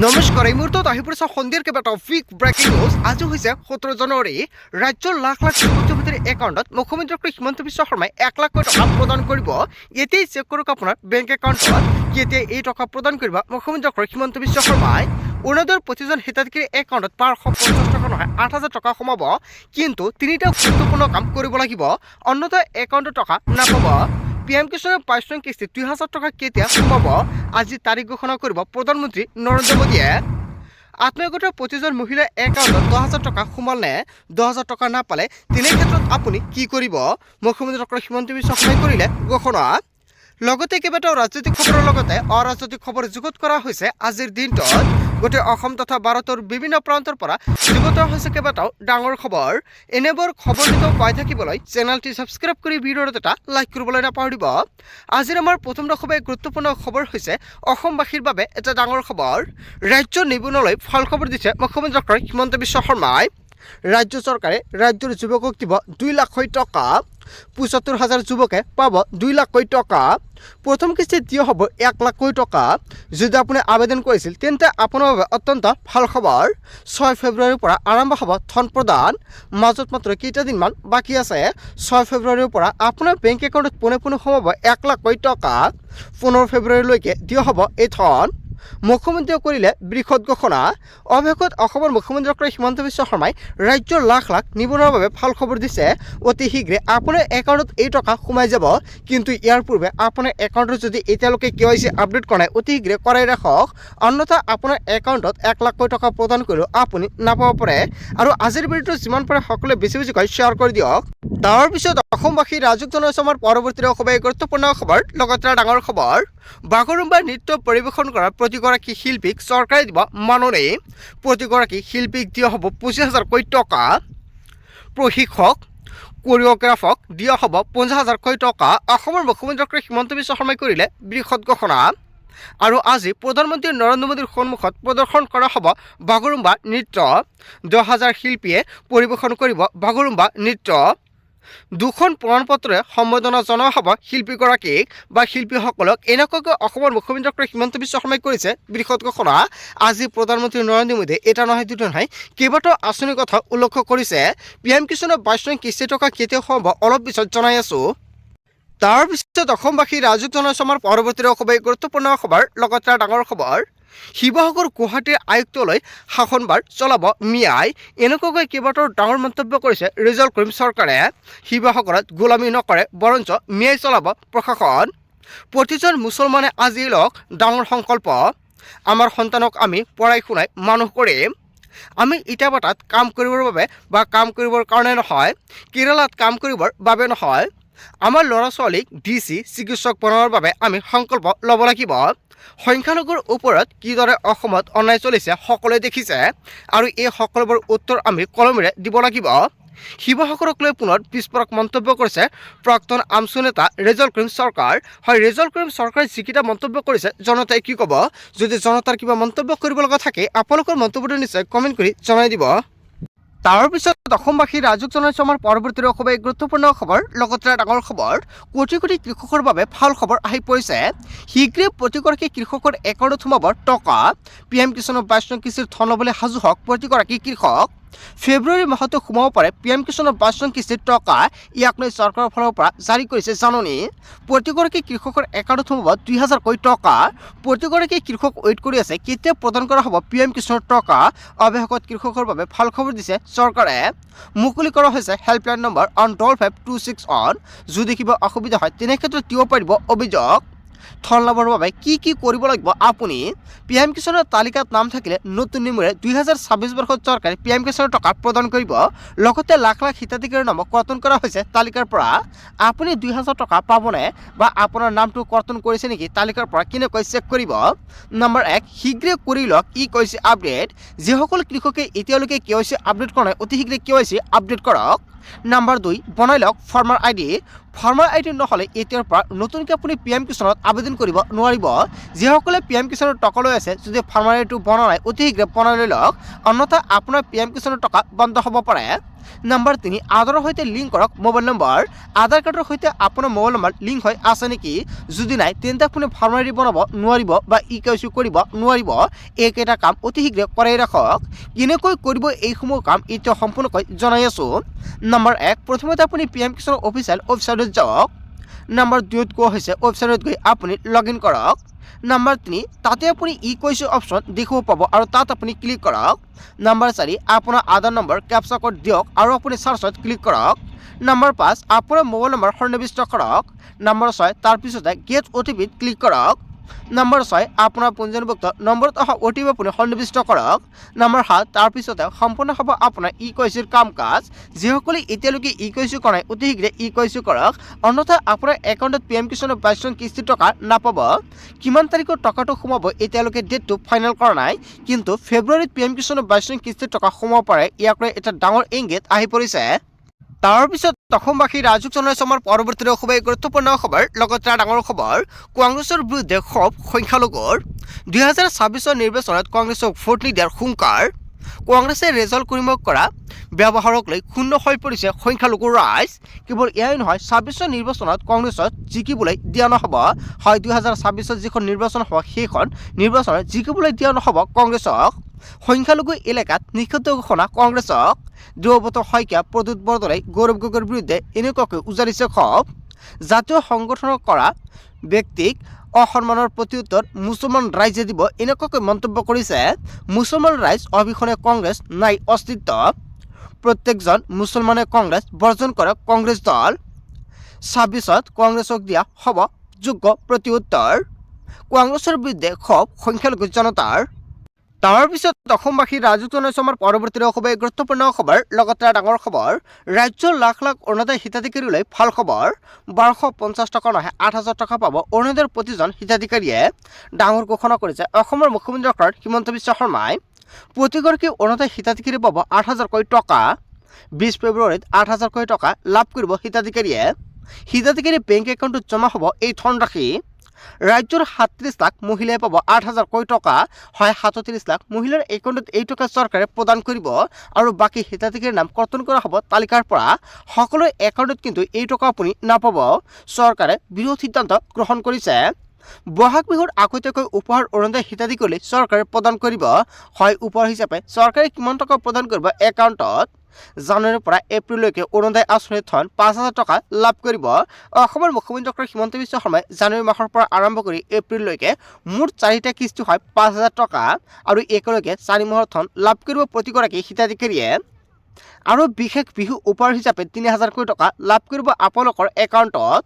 নমস্কাৰ এই মুহূৰ্তত আহি পৰিছে সন্ধিয়াৰ কেইবাটাও বিগ ব্ৰেকিং নিউজ। আজি হৈছে 17 জানুৱাৰী। ৰাজ্যৰ লাখ লাখ শিক্ষাৰ্থীৰ একাউণ্টত মুখ্যমন্ত্ৰী হিমন্ত বিশ্ব শৰ্মাই 1 লাখ কোটি টকা প্ৰদান কৰিব। এতিয়াই চেক কৰক আপোনাৰ বেংক একাউণ্টত কেতিয়া এই টকা প্ৰদান কৰিব মুখ্যমন্ত্ৰী হিমন্ত বিশ্ব শৰ্মাই। অৰুণোদয়ৰ প্ৰতিজন হিতাধিকাৰীৰ একাউণ্টত 550 টকা নহয় 8,000 টকা সোমাব। কিন্তু তিনিটা গুৰুত্বপূৰ্ণ কাম কৰিব লাগিব, অন্যথা একাউণ্টত টকা নাপাব। PM কিষাণৰ 5 নং কিস্তি 2,000 টকা কেতিয়া সোমাব আজি তাৰিখ ঘোষণা কৰিব প্ৰধানমন্ত্ৰী নৰেন্দ্ৰ মোদীয়ে। আত্মীয়গোটৰ প্ৰতিজন মহিলাৰ একাউণ্টত 10,000 টকা সোমালে 10,000 টকা নাপালে তেনে ক্ষেত্ৰত আপুনি কি কৰিব? মুখ্যমন্ত্ৰী হিমন্ত বিশ্ব শৰ্মাই কৰিলে ঘোষণা। লগতে কেইবাটাও ৰাজনৈতিক খবৰৰ লগতে অৰাজনৈতিক খবৰ যুগুত কৰা হৈছে আজিৰ দিনটোত। গোটেই অসম তথা ভাৰতৰ বিভিন্ন প্ৰান্তৰ পৰা যুগুত হৈছে কেইবাটাও ডাঙৰ খবৰ। এনেবোৰ খবৰ নিতৌ পাই থাকিবলৈ চেনেলটি ছাবস্ক্ৰাইব কৰি ভিডিঅ'ত এটা লাইক কৰিবলৈ নাপাহৰিব। আজিৰ আমাৰ প্ৰথম খুবেই গুৰুত্বপূৰ্ণ খবৰ হৈছে অসমবাসীৰ বাবে এটা ডাঙৰ খবৰ। ৰাজ্য নিবনুৱালৈ ভাল খবৰ দিছে মুখ্যমন্ত্ৰী হিমন্ত বিশ্ব শৰ্মাই। ৰাজ্য চৰকাৰে ৰাজ্যৰ যুৱকক দিব 2 লাখ টকা। 75,000 যুৱকে পাব 2 লাখ টকা। প্ৰথম কিস্তিত দিয়া হ'ব 1 লাখ টকা। যদি আপুনি আবেদন কৰিছিল তেন্তে আপোনাৰ বাবে অত্যন্ত ভাল খবৰ। 6 ফেব্ৰুৱাৰীৰ পৰা আৰম্ভ হ'ব ধন প্ৰদান। মাজত মাত্ৰ কেইটাদিনমান বাকী আছে। 6 ফেব্ৰুৱাৰীৰ পৰা আপোনাৰ বেংক একাউণ্টত পোনে পোনে সোমাব 1 লাখ টকা। 15 ফেব্ৰুৱাৰীলৈকে দিয়া হ'ব এই ধন। মুখ্যমন্ত্ৰীয়ে কৰিলে বৃহৎ ঘোষণা। অৱশেষত অসমৰ মুখ্যমন্ত্ৰী হিমন্ত বিশ্ব শৰ্মাই ৰাজ্যৰ লাখ লাখ নিবনুৱাৰ বাবে ভাল খবৰ দিছে। অতি শীঘ্ৰে আপোনাৰ একাউণ্টত এই টকা সোমাই যাব। কিন্তু ইয়াৰ পূৰ্বে আপোনাৰ একাউণ্টত যদি এতিয়ালৈকে KYC আপডেট কৰা নাই অতি শীঘ্ৰে কৰাই ৰাখক, অন্যথা আপোনাৰ একাউণ্টত 1 লাখ টকা প্ৰদান কৰিলেও আপুনি নাপাব পাৰে। আৰু আজিৰ ভিডিঅ'টো যিমান পাৰে সকলোৱে বেছি বেছিকৈ শ্বেয়াৰ কৰি দিয়ক। তাৰপিছত অসমবাসী ৰাজুক জনাইছে আমাৰ পৰৱৰ্তী খুবেই গুৰুত্বপূৰ্ণ খবৰ, লগতে ডাঙৰ খবৰ। বাগৰুম্বা নৃত্য পৰিৱেশন কৰা প্ৰতিগৰাকী শিল্পীক চৰকাৰে দিব মাননি। প্ৰতিগৰাকী শিল্পীক দিয়া হ'ব 25,000 টকা। প্ৰশিক্ষক কোৰিঅ'গ্ৰাফক দিয়া হ'ব 50,000 টকা। অসমৰ মুখ্যমন্ত্ৰী হিমন্ত বিশ্ব শৰ্মাই কৰিলে বৃহৎ ঘোষণা। আৰু আজি প্ৰধানমন্ত্ৰী নৰেন্দ্ৰ মোদীৰ সন্মুখত প্ৰদৰ্শন কৰা হ'ব বাগৰুম্বা নৃত্য। 10,000 শিল্পীয়ে পৰিৱেশন কৰিব বাগৰুম্বা নৃত্য। 2খন প্ৰমাণপত্ৰে সম্বৰ্ধনা জনোৱা হ'ব শিল্পীগৰাকীক বা শিল্পীসকলক। এনেকুৱাকৈ অসমৰ মুখ্যমন্ত্ৰী হিমন্ত বিশ্ব শৰ্মাই কৰিছে বৃহৎ ঘোষণা। আজি প্ৰধানমন্ত্ৰী নৰেন্দ্ৰ মোদীয়ে এটা নহয় দুটা নহয় কেইবাটাও আঁচনিৰ কথা উল্লেখ কৰিছে। PM কিষাণৰ 22 নং কিস্তি টকা কেতিয়া সোমাব অলপ পিছত জনাই আছোঁ। তাৰপিছত অসমবাসী ৰাজুক জনাইছে আমাৰ পৰৱৰ্তী খুবেই গুৰুত্বপূৰ্ণ খবৰ, লগতে ডাঙৰ খবৰ। শিৱসাগৰ গুৱাহাটীৰ আয়ুক্তলৈ শাসনভাৰ চলাব মিয়াই। এনেকুৱাকৈ কেইবাটাও ডাঙৰ মন্তব্য কৰিছে ৰিজাল্ট কৰিম চৰকাৰে। শিৱসাগৰত গোলামী নকৰে বৰঞ্চ মিয়াই চলাব প্ৰশাসন। প্ৰতিজন মুছলমানে আজি লওক ডাঙৰ সংকল্প। আমাৰ সন্তানক আমি পঢ়াই শুনাই মানুহ কৰিম। আমি ইটাভাটাত কাম কৰিবৰ বাবে বা কাম কৰিবৰ কাৰণে নহয়, কেৰালাত কাম কৰিবৰ বাবে নহয়। আমাৰ ল'ৰা ছোৱালীক DC চিকিৎসক বনোৱাৰ বাবে আমি সংকল্প ল'ব লাগিব। সংখ্যালঘুৰ ওপৰত কিদৰে অসমত অন্যায় চলিছে সকলোৱে দেখিছে, আৰু এই সকলোবোৰ উত্তৰ আমি কলমেৰে দিব লাগিব। শিৱসাগৰক লৈ পুনৰ বিস্ফোৰক মন্তব্য কৰিছে প্ৰাক্তন আমচু নেতা ৰিজাল্ট কৰিম চৰকাৰ। হয়, ৰিজাল্ট কৰিম চৰকাৰে যিকেইটা মন্তব্য কৰিছে জনতাই কি ক'ব? যদি জনতাৰ কিবা মন্তব্য কৰিব লগা থাকে আপোনালোকৰ মন্তব্যটো নিশ্চয় কমেণ্ট কৰি জনাই দিব। তাৰপিছত অসমবাসী ৰাজুক জনাইছে আমাৰ পৰৱৰ্তী খুবেই গুৰুত্বপূৰ্ণ খবৰ, লগতে ডাঙৰ খবৰ। কোটি কোটি কৃষকৰ বাবে ভাল খবৰ আহি পৰিছে। শীঘ্ৰে প্ৰতিগৰাকী কৃষকৰ একাউণ্টত সোমাব টকা। PM কিষাণৰ 22 নং কিস্তিৰ ধন ল'বলৈ সাজু হওক প্ৰতিগৰাকী কৃষক। ফেব্ৰুৱাৰী মাহতে সোমাব পাৰে PM কিষাণৰ 22 নং কিস্তিৰ টকা। ইয়াক লৈ চৰকাৰৰ ফালৰ পৰা জাৰি কৰিছে জাননী। প্ৰতিগৰাকী কৃষকৰ একাউণ্টত সোমাব 2,000 টকা। প্ৰতিগৰাকী কৃষক ৱেইট কৰি আছে কেতিয়া প্ৰদান কৰা হ'ব PM কিষাণৰ টকা। অৱশেষত কৃষকৰ বাবে ভাল খবৰ দিছে চৰকাৰে। মুকলি কৰা হৈছে হেল্পলাইন নম্বৰ 12526 যদি কিবা অসুবিধা হয় তেনে ক্ষেত্ৰত দিব পাৰিব অভিযোগ। ধন লাভৰ বাবে কি কি কৰিব লাগিব আপুনি? PM কিষাণৰ তালিকাত নাম থাকিলে নতুন নিয়মেৰে 2026 বৰ্ষত চৰকাৰে PM কিষাণৰ টকা প্ৰদান কৰিব। লগতে লাখ লাখ হিতাধিকাৰীৰ নাম কৰ্তন কৰা হৈছে তালিকাৰ পৰা। আপুনি 2,000 টকা পাবনে বা আপোনাৰ নামটো কৰ্তন কৰিছে নেকি তালিকাৰ পৰা কেনেকৈ চেক কৰিব? নম্বৰ 1, শীঘ্ৰে কৰি লওক KYC আপডেট। যিসকল কৃষকে এতিয়ালৈকে KYC আপডেট কৰা নাই অতি শীঘ্ৰে KYC আপডেট কৰক। নম্বৰ 2, বনাই লওক ফাৰ্মাৰ ID। ফাৰ্মাৰ আই ডি নহ'লে এতিয়াৰ পৰা নতুনকৈ আপুনি PM কিষাণত আবেদন কৰিব নোৱাৰিব। যিসকলে PM কিষাণৰ টকা লৈ আছে, যদি ফাৰ্মাৰ আই ডিটো বনোৱা নাই অতি শীঘ্ৰে বনাই লৈ লওক, অন্যথা আপোনাৰ PM কিষাণৰ টকা বন্ধ হ'ব পাৰে। নম্বৰ 3, আধাৰৰ সৈতে লিংক কৰক মোবাইল নম্বৰ। আধাৰ কাৰ্ডৰ সৈতে আপোনাৰ মোবাইল নম্বৰ লিংক হৈ আছে নেকি? যদি নাই তেন্তে আপুনি ফাৰ্মাৰ আই ডি বনাব নোৱাৰিব বা KYC কৰিব নোৱাৰিব। এইকেইটা কাম অতি শীঘ্ৰে কৰাই ৰাখক। কেনেকৈ কৰিব এইসমূহ কাম এতিয়া সম্পূৰ্ণকৈ জনাই আছোঁ। নম্বৰ 1, প্ৰথমতে আপুনি PM কিষাণৰ অফিচিয়েল ৱেবছাইটত যাওক। নম্বৰ 2ত কোৱা হৈছে ৱেবছাইটত গৈ আপুনি লগ ইন কৰক। নম্বৰ 3, তাতে আপুনি KYC অপশ্যন দেখিব পাব আৰু তাত আপুনি ক্লিক কৰক। নম্বৰ 4, আপোনাৰ আধাৰ নম্বৰ কেপচা কোড দিয়ক আৰু আপুনি চাৰ্চত ক্লিক কৰক। নম্বৰ 5, আপোনাৰ মোবাইল নম্বৰ সন্নিৱিষ্ট কৰক। নম্বৰ 6, তাৰপিছতে গেট OTP ক্লিক কৰক। নম্বৰ 6, আপোনাৰ পঞ্জীয়নভুক্ত নম্বৰত অহা OTP আপুনি সন্নিৱিষ্ট কৰক। নম্বৰ 7, তাৰপিছতে সম্পূৰ্ণ হ'ব আপোনাৰ KYCৰ কাম কাজ। যিসকলে এতিয়ালৈকে KYC কৰা নাই অতি শীঘ্ৰে KYC কৰক, অন্যথা আপোনাৰ একাউণ্টত PM কিষাণৰ 22 কিস্তিৰ টকা নাপাব। কিমান তাৰিখৰ টকাটো সোমাব এতিয়ালৈকে ডেটটো ফাইনেল কৰা নাই, কিন্তু ফেব্ৰুৱাৰীত PM কিষাণৰ 22 কিস্তিৰ টকা সোমাব পাৰে, ইয়াক লৈ এটা ডাঙৰ ইংগিত আহি পৰিছে। তাৰপিছত অসমবাসী ৰাজুক জনাইছে আমাৰ পৰৱৰ্তী খুবেই গুৰুত্বপূৰ্ণ খবৰ। লগতে ডাঙৰ খবৰ, কংগ্ৰেছৰ বিৰুদ্ধে ক্ষোভ সংখ্যালঘুৰ। 2026 নিৰ্বাচনত কংগ্ৰেছক ভোট নিদিয়াৰ হুংকাৰ। কংগ্ৰেছে ৰেজাল্ট কৰিব কৰা ব্যৱহাৰক লৈ ক্ষুণ্ণ হৈ পৰিছে সংখ্যালঘুৰ ৰাইজ। কেৱল এয়াই নহয়, 26 নিৰ্বাচনত কংগ্ৰেছত জিকিবলৈ দিয়া নহ'ব। হয়, 2026 যিখন নিৰ্বাচন হ'ব সেইখন নিৰ্বাচনত জিকিবলৈ দিয়া নহ'ব কংগ্ৰেছক। সংখ্যালঘু এলেকাত নিষিদ্ধ ঘোষণা কংগ্ৰেছক। দেৱব্ৰত শইকীয়া, প্ৰদ্যুৎ বৰদলৈ, গৌৰৱ গগৈৰ বিৰুদ্ধে এনেকুৱাকৈ উজাৰিছে ক্ষোভ। জাতীয় সংগঠনৰ কৰা ব্যক্তিক অসন্মানৰ প্ৰত্যুত্তৰ মুছলমান ৰাইজে দিব, এনেকুৱাকৈ মন্তব্য কৰিছে। মুছলমান ৰাইজ অবিহনে কংগ্ৰেছ নাই অস্তিত্ব। প্ৰত্যেকজন মুছলমানে কংগ্ৰেছ বৰ্জন কৰক কংগ্ৰেছ দল। 26ত কংগ্ৰেছক দিয়া হ'ব যোগ্য প্ৰত্যুত্তৰ। কংগ্ৰেছৰ বিৰুদ্ধে ক্ষোভ সংখ্যালঘু জনতাৰ। তাৰপিছত অসমবাসী ৰাজুক জনাইছে আমাৰ পৰৱৰ্তী খুবেই গুৰুত্বপূৰ্ণ খবৰ। লগতে ডাঙৰ খবৰ, ৰাজ্যৰ লাখ লাখ অৰুণোদয় হিতাধিকাৰীলৈ ভাল খবৰ। 1250 টকা নহয় 8000 টকা পাব অৰুণোদয়ৰ প্ৰতিজন হিতাধিকাৰীয়ে। ডাঙৰ ঘোষণা কৰিছে অসমৰ মুখ্যমন্ত্ৰী ডক্টৰ হিমন্ত বিশ্ব শৰ্মাই। প্ৰতিগৰাকী অৰুণোদয় হিতাধিকাৰী পাব 8000কৈ টকা। 20 ফেব্ৰুৱাৰীত 8000কৈ টকা লাভ কৰিব হিতাধিকাৰীয়ে। হিতাধিকাৰী বেংক একাউণ্টত জমা হ'ব এই ধনৰাশি। ৰাজ্যৰ 37 লাখ মহিলাই পাব 8000কৈ টকা। হয়, 37 লাখ মহিলাৰ একাউণ্টত এই টকা চৰকাৰে প্ৰদান কৰিব আৰু বাকী হিতাধিকাৰীৰ নাম কৰ্তন কৰা হ'ব তালিকাৰ পৰা। সকলোৰে একাউণ্টত কিন্তু এই টকা আপুনি নাপাব। চৰকাৰে বৃহৎ সিদ্ধান্ত গ্ৰহণ কৰিছে। বহাগ বিহুৰ আগতীয়াকৈ উপহাৰ অৰুণোদয় হিতাধিকাৰীলৈ চৰকাৰে প্ৰদান কৰিব। হয়, উপহাৰ হিচাপে চৰকাৰে কিমান টকা প্ৰদান কৰিব একাউণ্টত? জানুৱাৰীৰ পৰা এপ্ৰিললৈকে অৰুণোদয় আঁচনিৰ ধন 5000 টকা লাভ কৰিব। অসমৰ মুখ্যমন্ত্ৰী ডক্টৰ হিমন্ত বিশ্ব শৰ্মাই জানুৱাৰী মাহৰ পৰা আৰম্ভ কৰি এপ্ৰিললৈকে মুঠ 4টা কিস্তি হয় 5000 টকা আৰু একেলগে 4 মাহৰ ধন লাভ কৰিব প্ৰতিগৰাকী হিতাধিকাৰীয়ে। আৰু বিশেষ বিহু উপহাৰ হিচাপে 3000কৈ টকা লাভ কৰিব আপোনালোকৰ একাউণ্টত।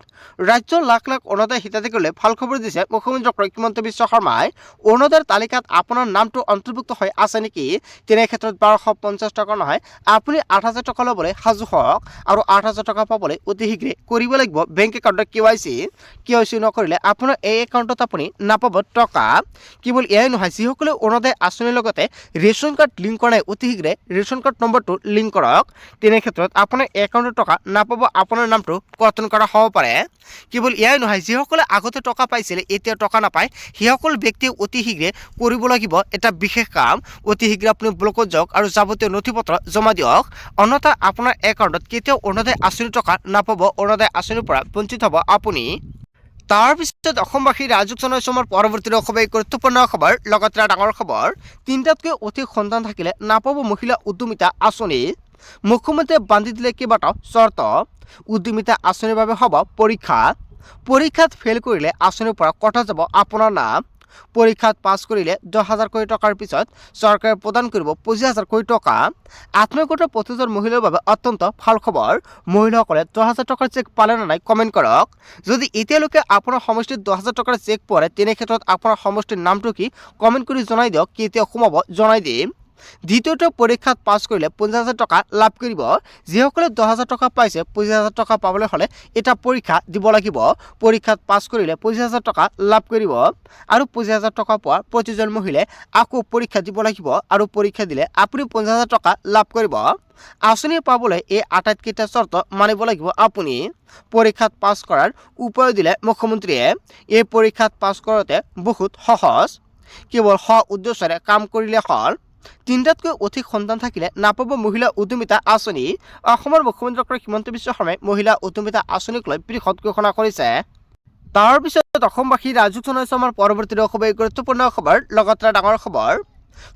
ৰাজ্যৰ লাখ লাখ অৰুণোদয় হিতাধিকাৰীলৈ ভাল খবৰ দিছে মুখ্যমন্ত্ৰী ডক্টৰ হিমন্ত বিশ্ব শৰ্মাই। অৰুণোদয়ৰ তালিকাত আপোনাৰ নামটো অন্তৰ্ভুক্ত হৈ আছে নেকি? তেনে ক্ষেত্ৰত 1250 টকা নহয়, আপুনি 8000 টকা ল'বলৈ সাজু হওক আৰু 8000 টকা পাবলৈ অতি শীঘ্ৰে কৰিব লাগিব বেংক একাউণ্টৰ KYC নকৰিলে আপোনাৰ এই একাউণ্টত আপুনি নাপাব টকা। কেৱল এয়াই নহয়, যিসকলে অৰুণোদয় আঁচনিৰ লগতে ৰেচন কাৰ্ড লিংক কৰা নাই অতি শীঘ্ৰে ৰেচন কাৰ্ড নম্বৰটো লিংক কৰক। তেনে ক্ষেত্ৰত আপোনাৰ একাউণ্টৰ টকা নাপাব, আপোনাৰ নামটো কৰ্তন কৰা হ'ব পাৰে। কেৱল এয়াই নহয়, যিসকলে আগতে টকা পাইছিলে এতিয়া টকা নাপায় সেইসকল ব্যক্তিয়ে অতি শীঘ্ৰে কৰিব লাগিব এটা বিশেষ কাম। অতি শীঘ্ৰে আপুনি ব্লকত যাওক আৰু যাৱতীয় নথি পত্ৰ জমা দিয়ক, অন্যথা আপোনাৰ একাউণ্টত কেতিয়াও অৰুণোদয় আঁচনিৰ টকা নাপাব। অৰুণোদয় আঁচনিৰ পৰা বঞ্চিত হ'ব আপুনি। তাৰপিছত অসমবাসী ৰাজুক জনাইছে আমাৰ পৰৱৰ্তী খুবেই গুৰুত্বপূৰ্ণ খবৰ। লগতে ডাঙৰ খবৰ, 3টাতকৈ অধিক সন্তান থাকিলে নাপাব মহিলা উদ্যমিতা আঁচনি। মুখ্যমন্ত্ৰীয়ে বান্ধি দিলে কেইবাটাও চৰ্ত। উদ্যমিতা আঁচনিৰ বাবে হ'ব পৰীক্ষাত ফেইল কৰিলে আঁচনিৰ পৰা কটা যাব আপোনাৰ নাম। পৰীক্ষাত পাছ কৰিলে 10,000কৈ টকাৰ পিছত চৰকাৰে প্ৰদান কৰিব 25,000কৈ টকা। আত্মীয়গত প্ৰতিজন মহিলাৰ বাবে অত্যন্ত ভাল খবৰ। মহিলাসকলে 10,000 টকাৰ চেক পালে নে নাই কমেণ্ট কৰক। যদি এতিয়ালৈকে আপোনাৰ সমষ্টিত 10,000 টকাৰ চেক পৰে তেনে ক্ষেত্ৰত আপোনাৰ সমষ্টিৰ নামটো কি কমেণ্ট কৰি জনাই দিয়ক। কেতিয়া সোমাব জনাই দিম। দ্বিতীয়টো পৰীক্ষাত পাছ কৰিলে 50,000 টকা লাভ কৰিব। যিসকলে 10,000 টকা পাইছে 25,000 টকা পাবলৈ হ'লে এটা পৰীক্ষা দিব লাগিব। পৰীক্ষাত পাছ কৰিলে 25,000 টকা লাভ কৰিব আৰু 25,000 টকা পোৱা প্ৰতিজন মহিলাই আকৌ পৰীক্ষা দিব লাগিব আৰু পৰীক্ষা দিলে আপুনি 50,000 টকা লাভ কৰিব। আঁচনি পাবলৈ এই আটাইকেইটা চৰ্ত মানিব লাগিব। আপুনি পৰীক্ষাত পাছ কৰাৰ উপায় দিলে মুখ্যমন্ত্ৰীয়ে। এই পৰীক্ষাত পাছ কৰোঁতে বহুত সহজ, কেৱল উদ্দেশ্যৰে কাম কৰিলে হ'ল। 3টাতকৈ অধিক সন্তান থাকিলে নাপাব মহিলা উদ্যমিতা আঁচনি। অসমৰ মুখ্যমন্ত্ৰী ডক্টৰ হিমন্ত বিশ্ব শৰ্মাই মহিলা উদ্যমিতা আঁচনিক লৈ বৃহৎ ঘোষণা কৰিছে। তাৰ পিছত অসমবাসী ৰাজুক জনাইছে আমাৰ পৰৱৰ্তী খুবেই গুৰুত্বপূৰ্ণ খবৰ, লগতে ডাঙৰ খবৰ।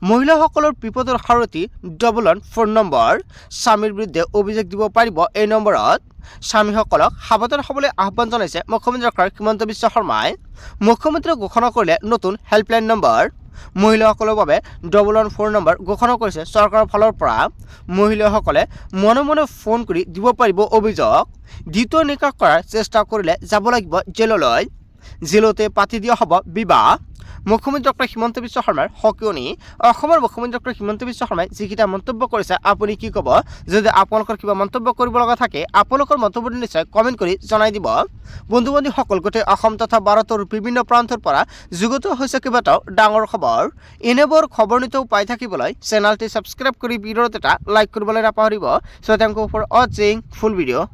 মহিলাসকলৰ বিপদৰ সাৰথি 114 নম্বৰ। স্বামীৰ বিৰুদ্ধে অভিযোগ দিব পাৰিব এই নম্বৰত। স্বামীসকলক সাৱধান হ'বলৈ আহ্বান জনাইছে মুখ্যমন্ত্ৰী ডক্টৰ হিমন্ত বিশ্ব শৰ্মাই। মুখ্যমন্ত্ৰীয়ে ঘোষণা কৰিলে নতুন হেল্পলাইন নম্বৰ। মহিলাসকলৰ বাবে 114 নম্বৰ ঘোষণা কৰিছে চৰকাৰৰ ফালৰ পৰা। মহিলাসকলে মনে মনে ফোন কৰি দিব পাৰিব অভিযোগ। দ্বিতীয় নিকাহ কৰাৰ চেষ্টা কৰিলে যাব লাগিব জেললৈ। জেলতে পাতি দিয়া হ'ব বিবাহ। মুখ্যমন্ত্ৰী ডক্টৰ হিমন্ত বিশ্ব শৰ্মাৰ সকিয়নি। অসমৰ মুখ্যমন্ত্ৰী ডক্টৰ হিমন্ত বিশ্ব শৰ্মাই যিকেইটা মন্তব্য কৰিছে আপুনি কি ক'ব? যদি আপোনালোকৰ কিবা মন্তব্য কৰিব লগা থাকে আপোনালোকৰ মন্তব্যটো নিশ্চয় কমেণ্ট কৰি জনাই দিব। বন্ধু বান্ধৱীসকল, গোটেই অসম তথা ভাৰতৰ বিভিন্ন প্ৰান্তৰ পৰা যুগুত হৈছে কেইবাটাও ডাঙৰ খবৰ। এনেবোৰ খবৰ নিতৌ পাই থাকিবলৈ চেনেলটি ছাবস্ক্ৰাইব কৰি ভিডিঅ'ত এটা লাইক কৰিবলৈ নাপাহৰিব। চ' থেংক ইউ ফৰ ৱাচিং ফুল ভিডিঅ'।